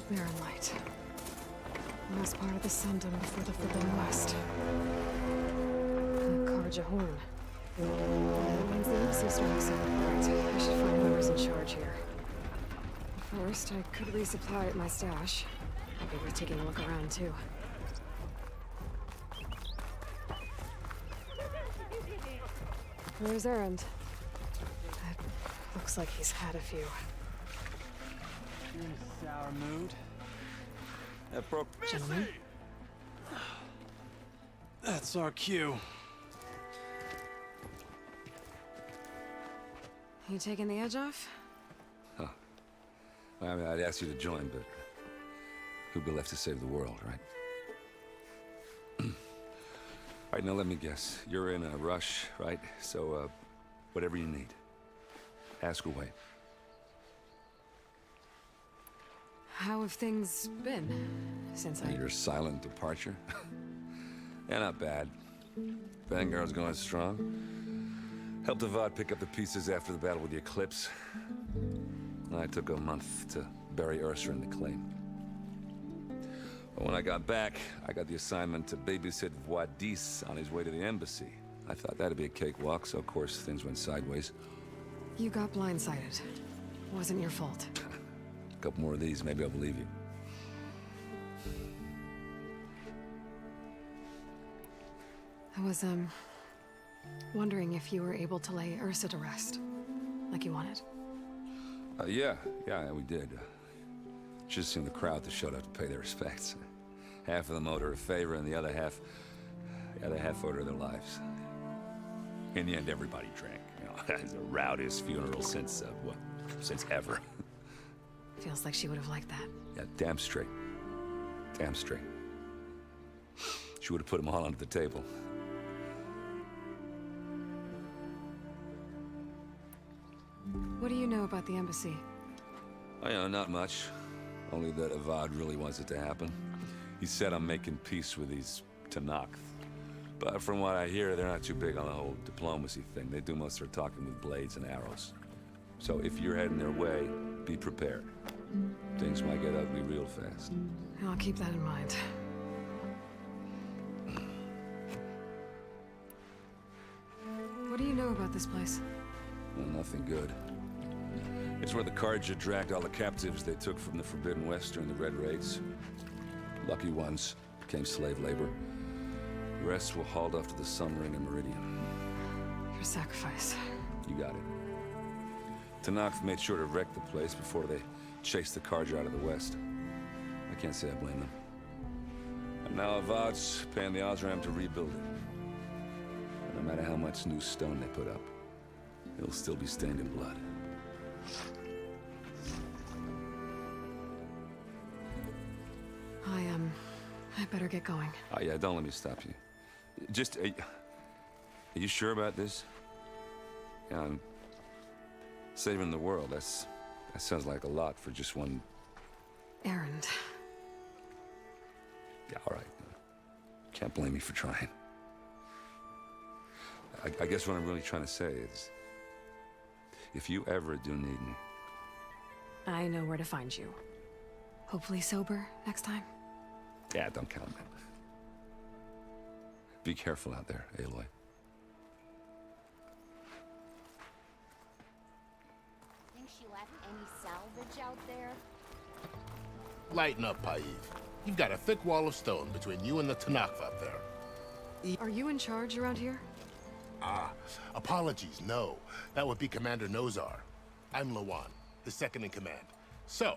Barren light. Last part of the Sundom before the Forbidden West. Karja Horn. That means the embassy strikes. Right, I should find whoever's in charge here. First, I could resupply at my stash. Might be worth taking a look around, too. Where's Erend? Looks like he's had a few. In a sour mood. Gentlemen? That's our cue. You taking the edge off? Huh. Well, I mean, I'd ask you to join, but who'd be left to save the world, right? All right, now let me guess. You're in a rush, right? So, whatever you need. Ask away. How have things been since Your silent departure? Yeah, not bad. Vanguard's going strong. Helped Avad pick up the pieces after the battle with the Eclipse. I took a month to bury Ursa in the claim. But when I got back, I got the assignment to babysit Wadis on his way to the embassy. I thought that'd be a cakewalk, so of course things went sideways. You got blindsided. Wasn't your fault. A couple more of these, maybe I'll believe you. I was, wondering if you were able to lay Ursa to rest, like you wanted. Yeah, we did. Just seen the crowd that showed up to pay their respects. Half of them owed her a favor, and the other half owed her their lives. In the end, everybody drank. You know, it's the rowdiest funeral since ever. Feels like she would have liked that. Yeah, damn straight. Damn straight. She would have put them all under the table. What do you know about the embassy? Oh, yeah, not much. Only that Avad really wants it to happen. He said I'm making peace with these Tanakh. But from what I hear, they're not too big on the whole diplomacy thing. They do most of their talking with blades and arrows. So if you're heading their way, be prepared. Things might get ugly real fast. I'll keep that in mind. What do you know about this place? Well, nothing good. It's where the Karja dragged all the captives they took from the Forbidden West during the Red Raids. Lucky ones became slave labor. The rest were hauled off to the Sun Ring and Meridian. Your sacrifice. You got it. Tanakh made sure to wreck the place before they chased the Karja out of the West. I can't say I blame them. And now Avad's paying the Osram to rebuild it. And no matter how much new stone they put up, it'll still be stained in blood. I better get going. Oh, yeah, don't let me stop you. Just, are you sure about this? Yeah, I'm saving the world. That sounds like a lot for just one... Erend. Yeah, all right. Can't blame me for trying. I guess what I'm really trying to say is, if you ever do need me... I know where to find you. Hopefully sober next time. Yeah, don't count on it. Be careful out there, Aloy. Think she left any salvage out there? Lighten up, Paiv. You've got a thick wall of stone between you and the Tanakh up there. Are you in charge around here? Ah, apologies, no. That would be Commander Nozar. I'm Lawan, the second in command. So,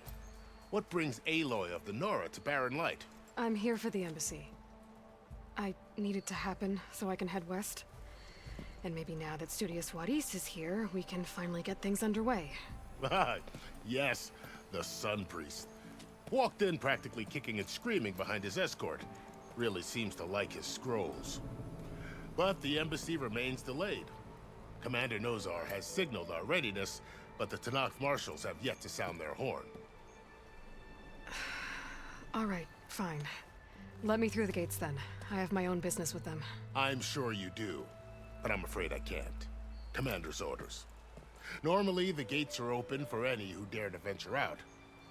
what brings Aloy of the Nora to Barren Light? I'm here for the embassy. I need it to happen so I can head west. And maybe now that Studious Wadis is here, we can finally get things underway. Yes, the Sun Priest. Walked in practically kicking and screaming behind his escort. Really seems to like his scrolls. But the embassy remains delayed. Commander Nozar has signaled our readiness, but the Tanakh marshals have yet to sound their horn. All right, fine. Let me through the gates then. I have my own business with them. I'm sure you do, but I'm afraid I can't. Commander's orders. Normally, the gates are open for any who dare to venture out.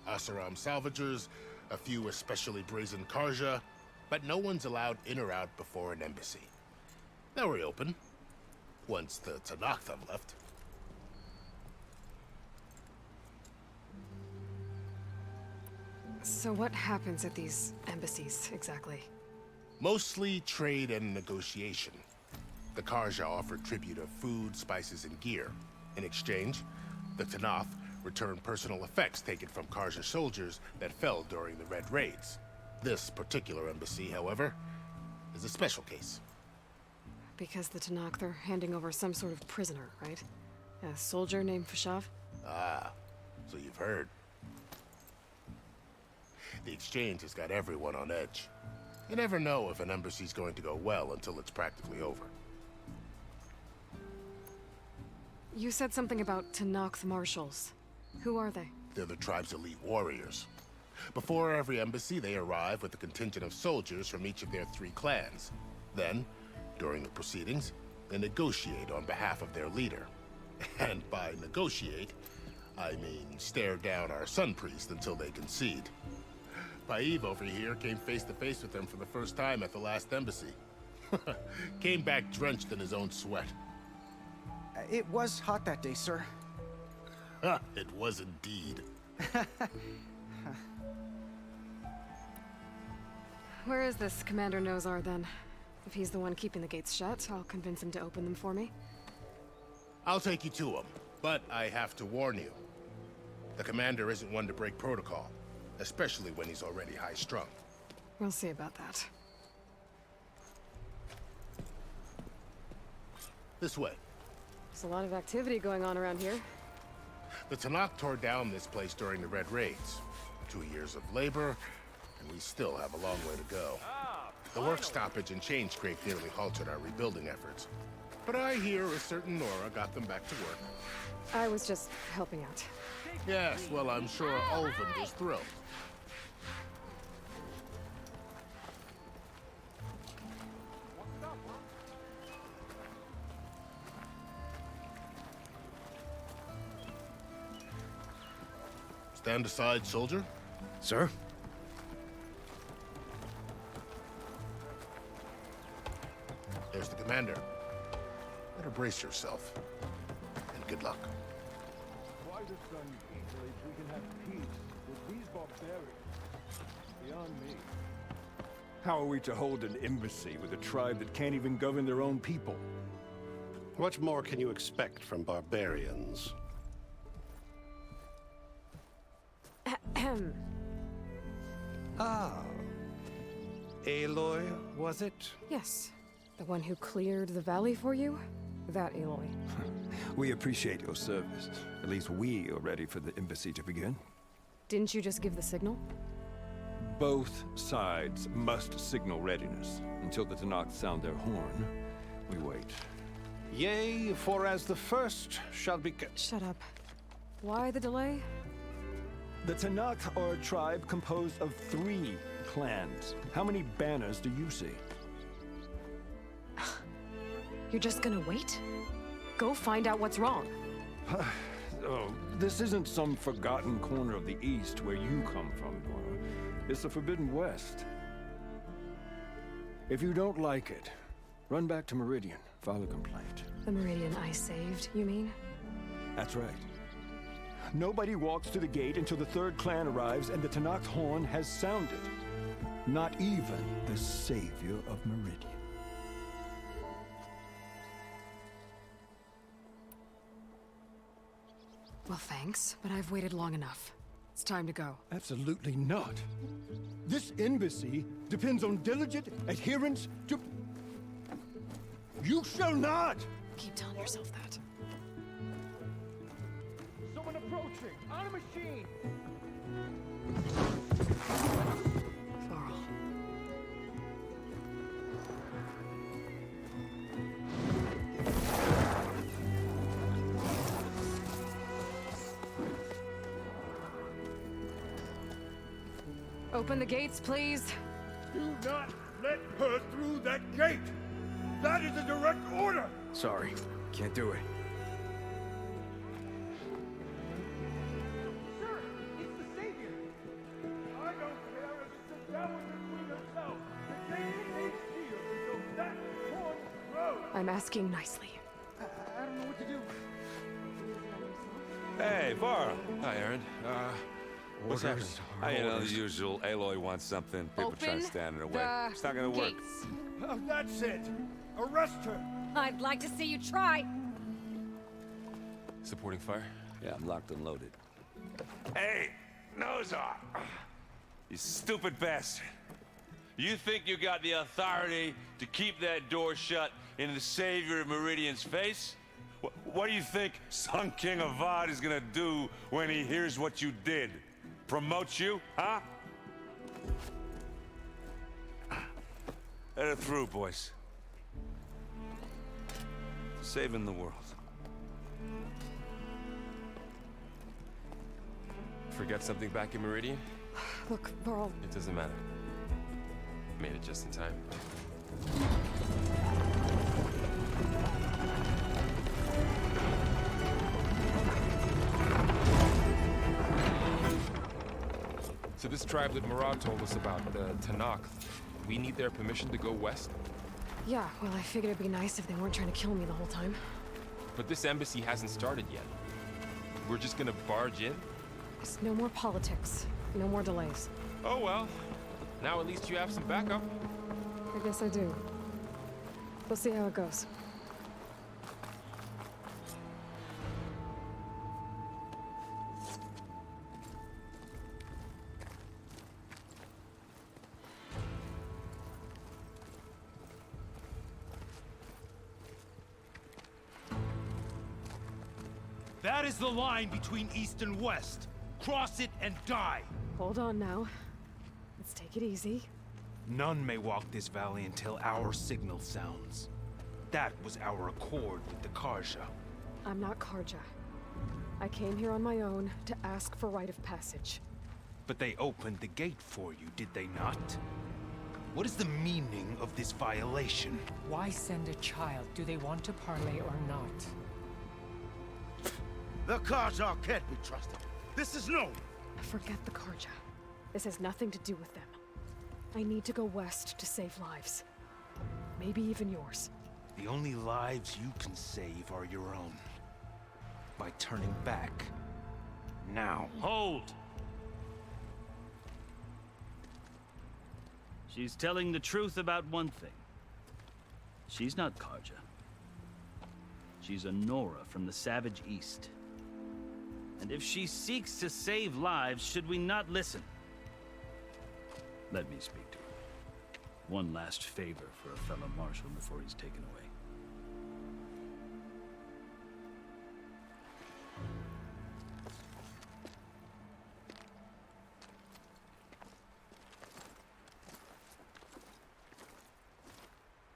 Asaram salvagers, a few especially brazen Karja, but no one's allowed in or out before an embassy. They'll reopen once the Tanakh have left. So what happens at these embassies, exactly? Mostly trade and negotiation. The Karja offered tribute of food, spices, and gear. In exchange, the Tanakh returned personal effects taken from Karja soldiers that fell during the Red Raids. This particular embassy, however, is a special case. Because the Tanakh, they're handing over some sort of prisoner, right? A soldier named Fashav? Ah, so you've heard. The exchange has got everyone on edge. You never know if an embassy's going to go well until it's practically over. You said something about Tanakh marshals. Who are they? They're the tribe's elite warriors. Before every embassy, they arrive with a contingent of soldiers from each of their 3 clans. Then, during the proceedings, they negotiate on behalf of their leader. And by negotiate, I mean stare down our sun priest until they concede. Paiv over here came face to face with them for the first time at the last embassy. Came back drenched in his own sweat. It was hot that day, sir. It was indeed. Where is this Commander Nozar, then? If he's the one keeping the gates shut, I'll convince him to open them for me. I'll take you to him, but I have to warn you. The commander isn't one to break protocol, especially when he's already high-strung. We'll see about that. This way. There's a lot of activity going on around here. The Tanakh tore down this place during the Red Raids. 2 years of labor, and we still have a long way to go. The work stoppage and change scrape nearly halted our rebuilding efforts. But I hear a certain Nora got them back to work. I was just helping out. Yes, well, I'm sure Ulvund was thrilled. Stand aside, soldier. Sir? There's the commander. Better brace yourself. And good luck. Why the sun village we can have peace with these barbarians? Beyond me. How are we to hold an embassy with a tribe that can't even govern their own people? What more can you expect from barbarians? Ahem. Ah. Aloy, was it? Yes. The one who cleared the valley for you? That Aloy. We appreciate your service. At least we are ready for the embassy to begin. Didn't you just give the signal? Both sides must signal readiness. Until the Tanakh sound their horn, we wait. Yea, for as the first shall be... Shut up. Why the delay? The Tanakh are a tribe composed of 3 clans. How many banners do you see? You're just gonna wait? Go find out what's wrong. Oh, this isn't some forgotten corner of the East where you come from, Nora. It's the Forbidden West. If you don't like it, run back to Meridian, file a complaint. The Meridian I saved, you mean? That's right. Nobody walks to the gate until the 3rd clan arrives and the Tanakh horn has sounded. Not even the savior of Meridian. Well, thanks, but I've waited long enough. It's time to go. Absolutely not. This embassy depends on diligent adherence to... You shall not! Keep telling yourself that. Someone approaching! On a machine! Laurel. Open the gates, please. Do not let her through that gate! That is a direct order! Sorry, can't do it. Sir, it's the savior! I don't care I'm asking nicely. I don't know what to do. Hey, Varl. Hi, Aaron. What's happening? You know, the usual. Aloy wants something. People try to stand in her way. It's not gonna work. That's it. Arrest her. I'd like to see you try. Supporting fire? Yeah, I'm locked and loaded. Hey, Nozar! You stupid bastard. You think you got the authority to keep that door shut in the Savior of Meridian's face? What do you think Sun King Avad is gonna do when he hears what you did? Promote you, huh? Let her through, boys. Saving the world. Forget something back in Meridian? Look, Varl, It doesn't matter. Made it just in time. So this tribe that Murad told us about, the Tanakh, we need their permission to go west? yeah, well, I figured it'd be nice if they weren't trying to kill me the whole time. But this embassy hasn't started yet. We're just gonna barge in? Just no more politics. No more delays. Oh well. Now at least you have some backup. I guess I do. We'll see how it goes. That is the line between East and West. Cross it and die. Hold on now. Let's take it easy. None may walk this valley until our signal sounds. That was our accord with the Karja. I'm not Karja. I came here on my own to ask for rite of passage. But they opened the gate for you, did they not? What is the meaning of this violation? Why send a child? Do they want to parley or not? The Karja can't be trusted. This is known. Forget the Karja. This has nothing to do with them. I need to go west to save lives. Maybe even yours. The only lives you can save are your own. By turning back. Now. Hold! She's telling the truth about one thing. She's not Karja. She's a Nora from the Savage East. And if she seeks to save lives, should we not listen? Let me speak to her. One last favor for a fellow marshal before he's taken away.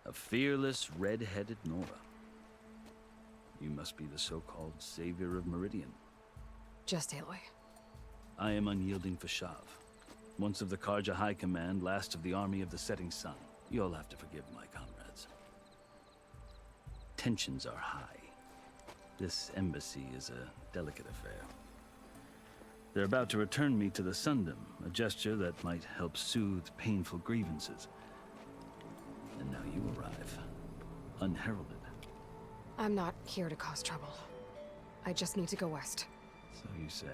A fearless, red-headed Nora. You must be the so-called Savior of Meridian. Just Aloy. I am unyielding Fashav. Once of the Karja High Command, last of the army of the setting sun. You'll have to forgive my comrades. Tensions are high. This embassy is a delicate affair. They're about to return me to the Sundom, a gesture that might help soothe painful grievances. And now you arrive, unheralded. I'm not here to cause trouble. I just need to go west. So you say.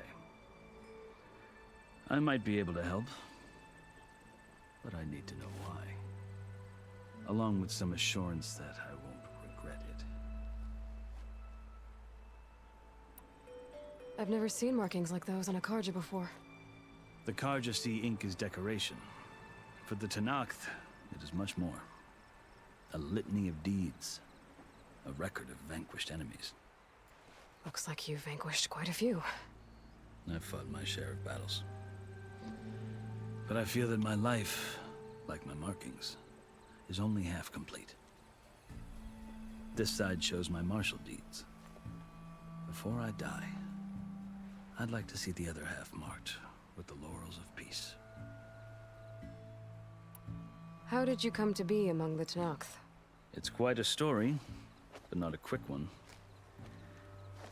I might be able to help, but I need to know why. Along with some assurance that I won't regret it. I've never seen markings like those on a Karja before. The Karja see ink as decoration. For the Tanakh, it is much more. A litany of deeds. A record of vanquished enemies. Looks like you've vanquished quite a few. I've fought my share of battles. But I feel that my life, like my markings, is only half complete. This side shows my martial deeds. Before I die, I'd like to see the other half marked with the laurels of peace. How did you come to be among the Tanakh? It's quite a story, but not a quick one.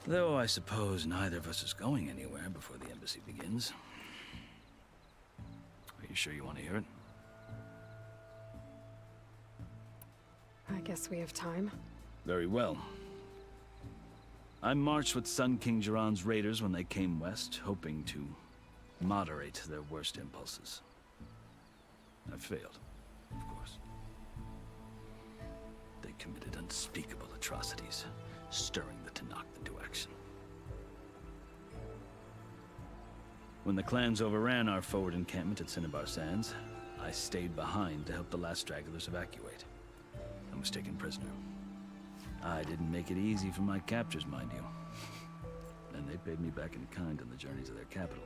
Though I suppose neither of us is going anywhere before the embassy begins. Are you sure you want to hear it? I guess we have time. Very well. I marched with Sun King Jiran's raiders when they came west, hoping to moderate their worst impulses. I failed, of course. They committed unspeakable atrocities, stirring the Tenakth into action. When the clans overran our forward encampment at Cinnabar Sands, I stayed behind to help the last stragglers evacuate. I was taken prisoner. I didn't make it easy for my captors, mind you. And they paid me back in kind on the journey to their capital.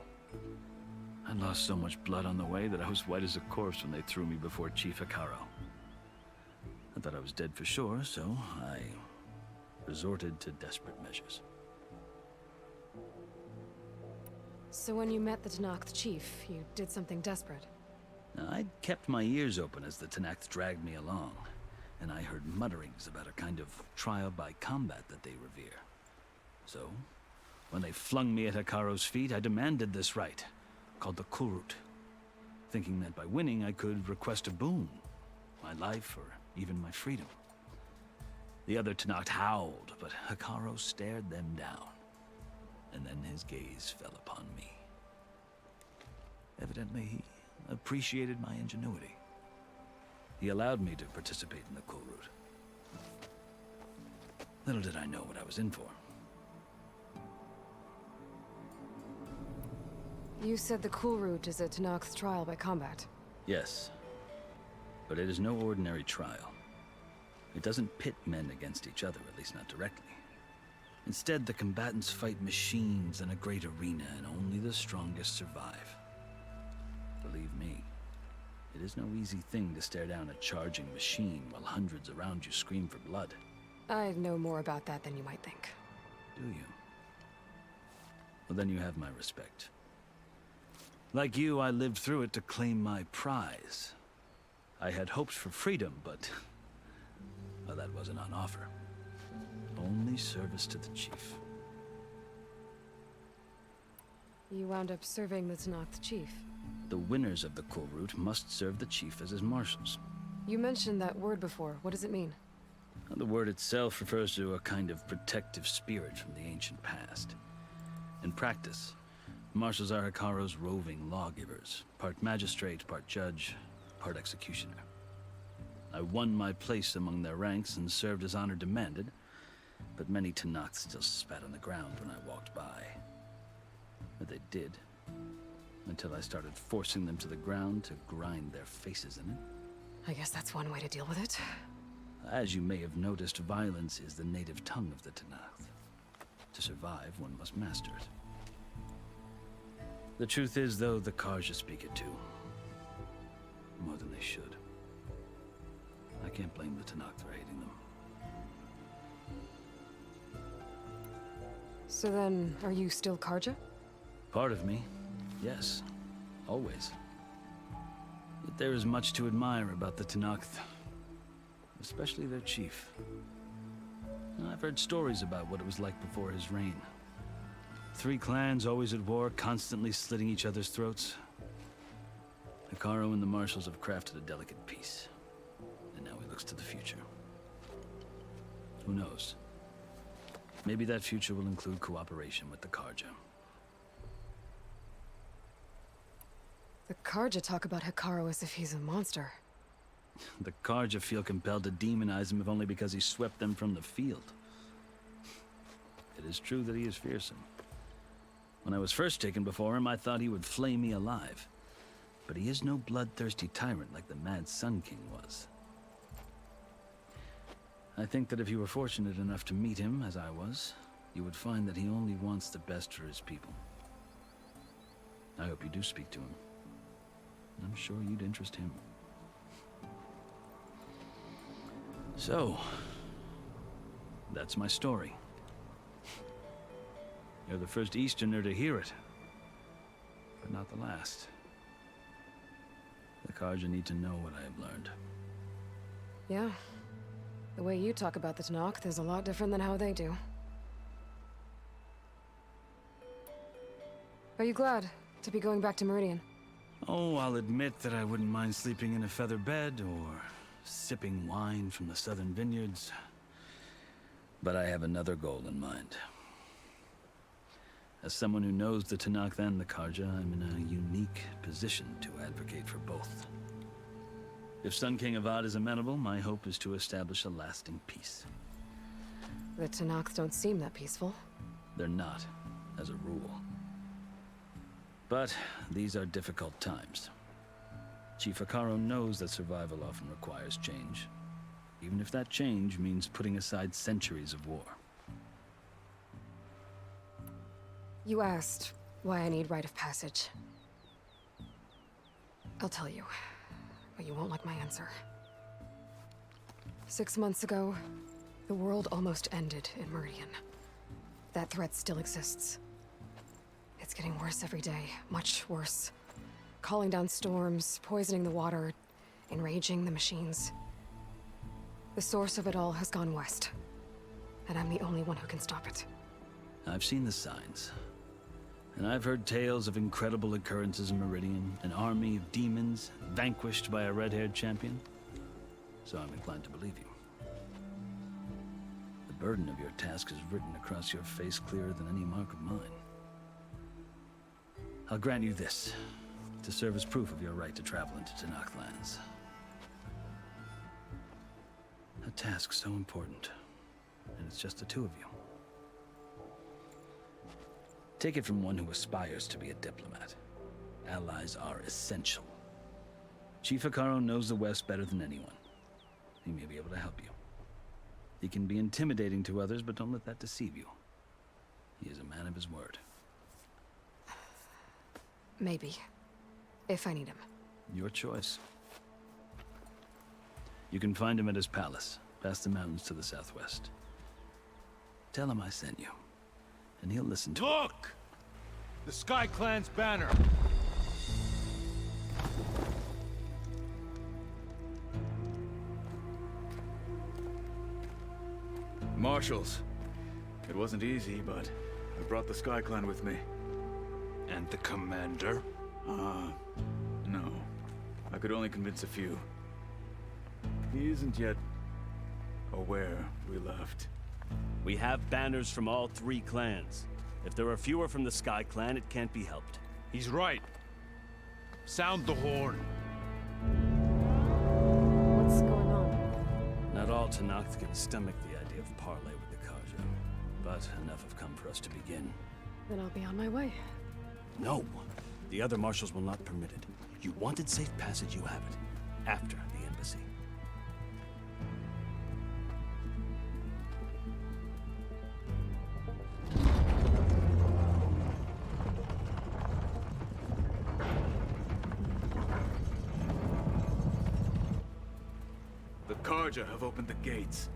I lost so much blood on the way that I was white as a corpse when they threw me before Chief Hikaro. I thought I was dead for sure, so I resorted to desperate measures. So when you met the Tenakth chief, you did something desperate. Now, I'd kept my ears open as the Tenakth dragged me along, and I heard mutterings about a kind of trial by combat that they revere. So, when they flung me at Hikaro's feet, I demanded this right, called the Kulrut, thinking that by winning I could request a boon, my life or even my freedom. The other Tenakth howled, but Hikaro stared them down, and then his gaze fell upon me. Evidently, he appreciated my ingenuity. He allowed me to participate in the Kulrut. Little did I know what I was in for. You said the Kulrut is a Tenakth trial by combat. Yes, but it is no ordinary trial. It doesn't pit men against each other, at least not directly. Instead, the combatants fight machines in a great arena, and only the strongest survive. Believe me, it is no easy thing to stare down a charging machine while hundreds around you scream for blood. I know more about that than you might think. Do you? Well, then you have my respect. Like you, I lived through it to claim my prize. I had hoped for freedom, but well, that wasn't on offer. Only service to the chief. You wound up serving the Tenakth chief. The winners of the Kulrut must serve the chief as his marshals. You mentioned that word before. What does it mean? The word itself refers to a kind of protective spirit from the ancient past. In practice, marshals are Hikaro's roving lawgivers, part magistrate, part judge, part executioner. I won my place among their ranks and served as honor demanded, but many Tenakth still spat on the ground when I walked by. But they did, until I started forcing them to the ground to grind their faces in it. I guess that's one way to deal with it. As you may have noticed, violence is the native tongue of the Tenakth. To survive, one must master it. The truth is, though, the Karja speak it too. More than they should. I can't blame the Tenakth for hating them. So then, are you still Karja? Part of me, yes. Always. Yet there is much to admire about the Tenakth. Especially their chief. I've heard stories about what it was like before his reign. 3 clans always at war, constantly slitting each other's throats. Hikaro and the marshals have crafted a delicate peace. And now he looks to the future. Who knows? Maybe that future will include cooperation with the Karja. The Karja talk about Hikaro as if he's a monster. The Karja feel compelled to demonize him if only because he swept them from the field. It is true that he is fearsome. When I was first taken before him, I thought he would flay me alive. But he is no bloodthirsty tyrant like the Mad Sun King was. I think that if you were fortunate enough to meet him, as I was, you would find that he only wants the best for his people. I hope you do speak to him. I'm sure you'd interest him. So, that's my story. You're the first Easterner to hear it, but not the last. The Karja need to know what I have learned. Yeah. The way you talk about the Tenakth is a lot different than how they do. Are you glad to be going back to Meridian? Oh, I'll admit that I wouldn't mind sleeping in a feather bed or sipping wine from the southern vineyards. But I have another goal in mind. As someone who knows the Tanakh and the Karja, I'm in a unique position to advocate for both. If Sun King Avad is amenable, my hope is to establish a lasting peace. The Tanakh don't seem that peaceful. They're not, as a rule. But these are difficult times. Chief Akaro knows that survival often requires change, even if that change means putting aside centuries of war. You asked why I need rite of passage. I'll tell you, but you won't like my answer. 6 months ago, the world almost ended in Meridian. That threat still exists. It's getting worse every day, much worse. Calling down storms, poisoning the water, enraging the machines. The source of it all has gone west, and I'm the only one who can stop it. I've seen the signs. And I've heard tales of incredible occurrences in Meridian, an army of demons vanquished by a red-haired champion. So I'm inclined to believe you. The burden of your task is written across your face clearer than any mark of mine. I'll grant you this, to serve as proof of your right to travel into Tanakh lands. A task so important, and it's just the two of you. Take it from one who aspires to be a diplomat. Allies are essential. Chief Akaro knows the West better than anyone. He may be able to help you. He can be intimidating to others, but don't let that deceive you. He is a man of his word. Maybe. If I need him. Your choice. You can find him at his palace, past the mountains to the southwest. Tell him I sent you, and he'll listen to it. Look! The Sky Clan's banner! Marshals. It wasn't easy, but I brought the Sky Clan with me. And the commander? No. I could only convince a few. He isn't yet aware we left. We have banners from all 3 clans. If there are fewer from the Sky Clan, it can't be helped. He's right. Sound the horn. What's going on? Not all Tanakh can stomach the idea of parley with the Karja, but enough have come for us to begin. Then I'll be on my way. No! The other marshals will not permit it. You wanted safe passage, you have it. After the embassy. The Karja have opened the gates.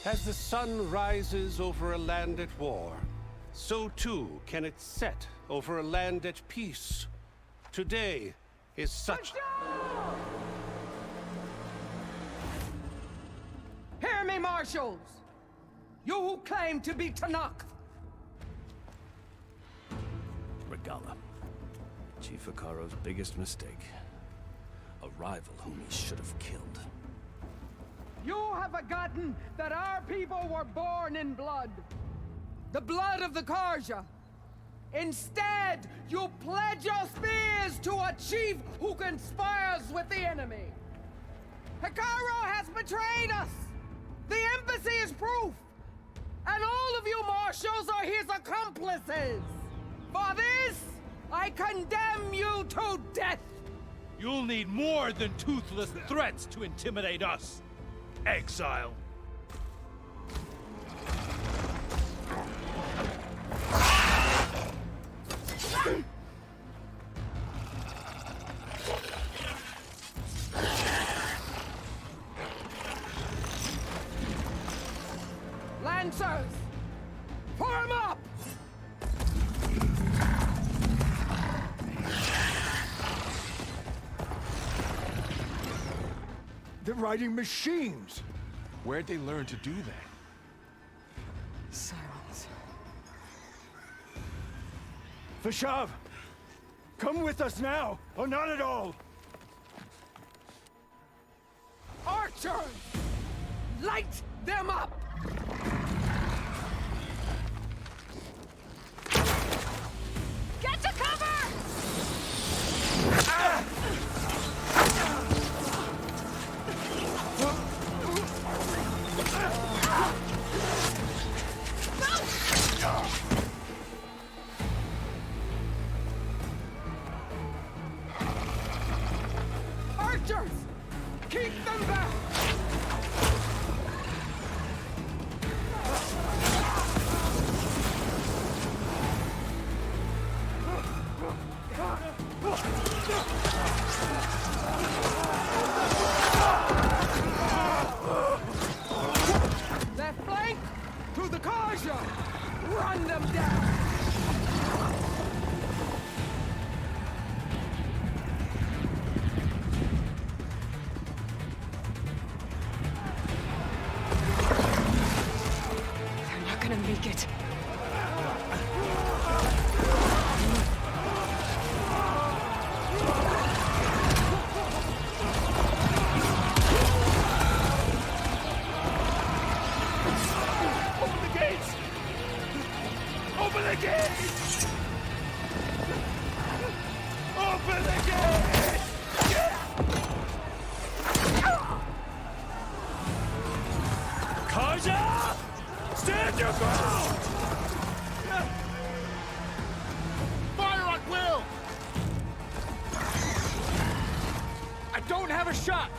As the sun rises over a land at war, so too can it set over a land at peace. Today is such... Hear me, marshals! You who claim to be Tanakh! Regala. Chief Akaro's biggest mistake. A rival whom he should have killed. You have forgotten that our people were born in blood. The blood of the Karja. Instead, you pledge your spears to a chief who conspires with the enemy. Akaro has betrayed us. The embassy is proof. And all of you marshals are his accomplices. For this, I condemn you to death. You'll need more than toothless threats to intimidate us. Exile. Lancers, form up! They're riding machines. Where'd they learn to do that? Silence. Vashav, come with us now, or not at all. Archers! Light them up! Get to cover! Archers! Keep them back! Left flank! To the Karja! Run them down! They're not gonna make it. Open the gates! Open the gates! Open the gates! Kaja! Stand your ground! Fire at will! I don't have a shot!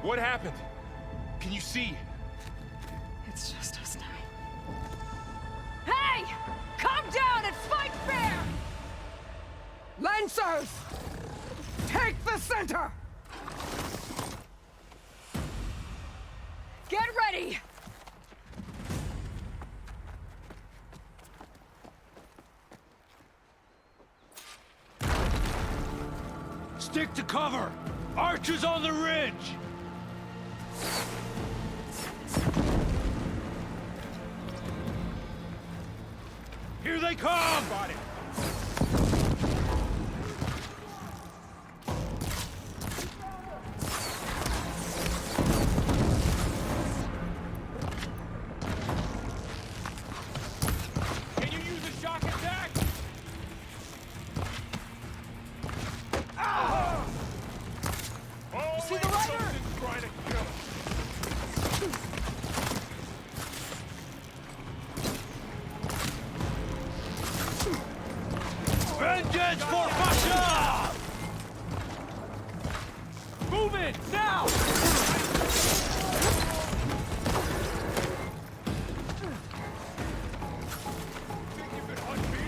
What happened? Can you see? It's just us now. Hey! Calm down and fight fair! Lancers! Take the center! Get ready! Stick to cover! Archers on the ridge! Here they come! Got it. Can you use a shock attack? Ah! Oh, see the rider? Trying to kill us. Vengeance for Pasha! Move it, now! Think you can hunt me?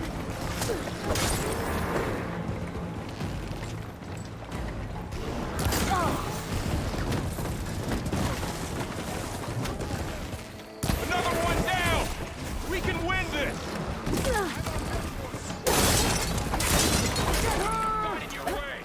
Another one down! We can win this! Got in your way!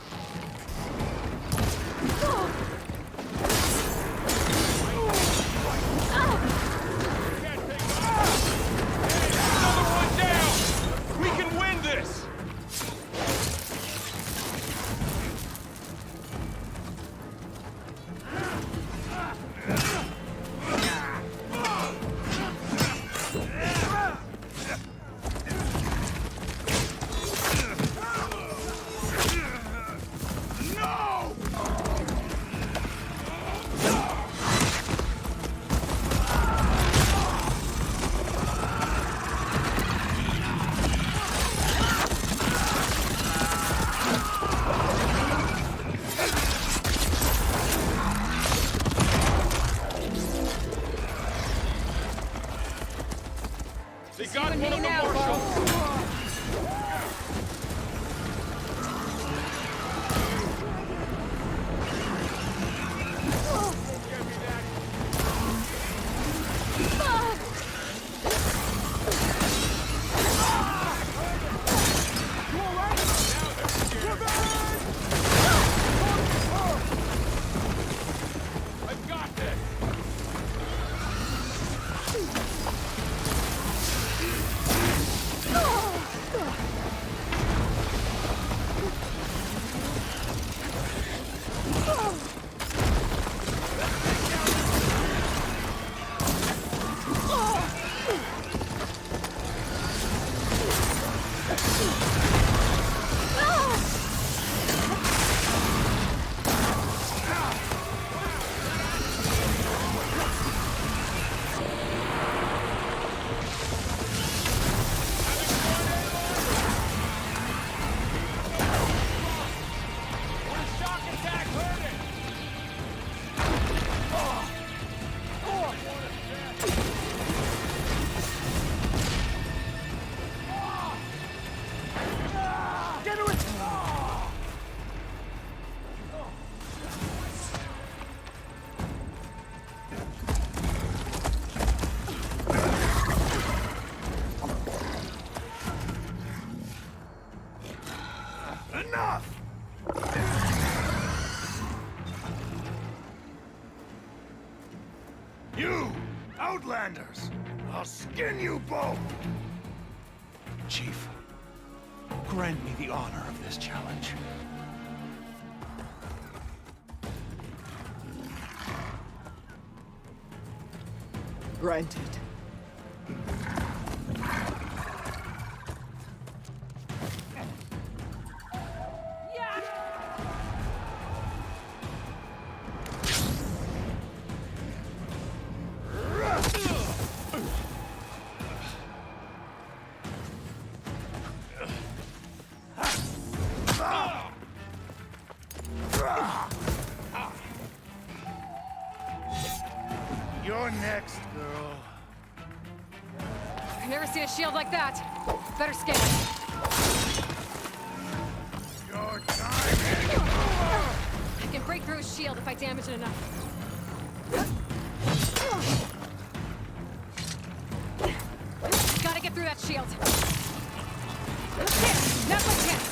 enough! You, Outlanders! I'll skin you both! Chief, grant me the honor of this challenge. Granted. You're next, girl. I've never seen a shield like that. Better scan. Your time is over! I can break through his shield if I damage it enough. Gotta get through that shield. Here, now's my chance.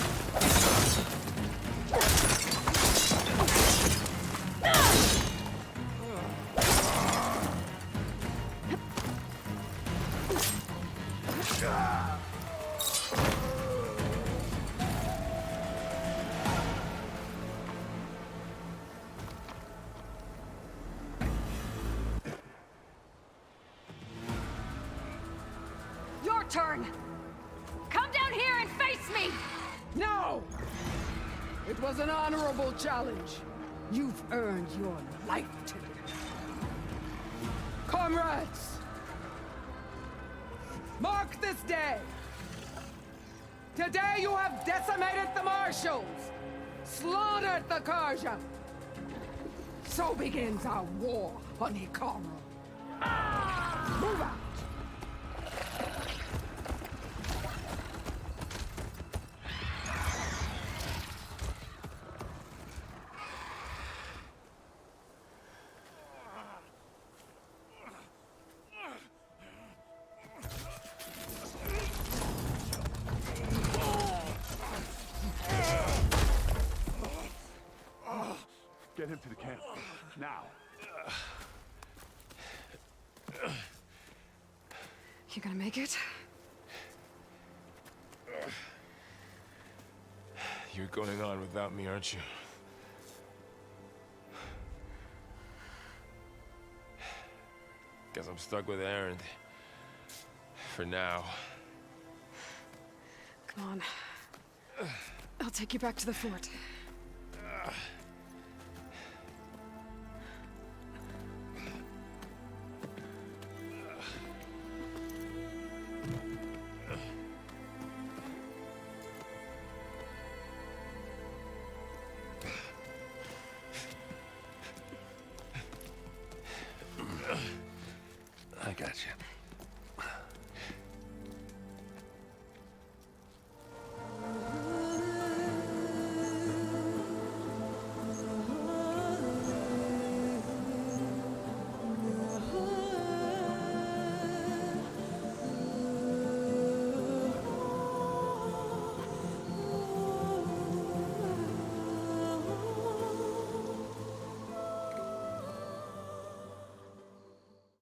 Your turn! Come down here and face me! No! It was an honorable challenge. You've earned your life today. Comrades! Mark this day! Today you have decimated the Marshals! Slaughtered the Karja! So begins our war on Hikaru. Move out! Get him to the camp. Now. You gonna make it? You're going on without me, aren't you? Guess I'm stuck with Aaron. For now. Come on. I'll take you back to the fort.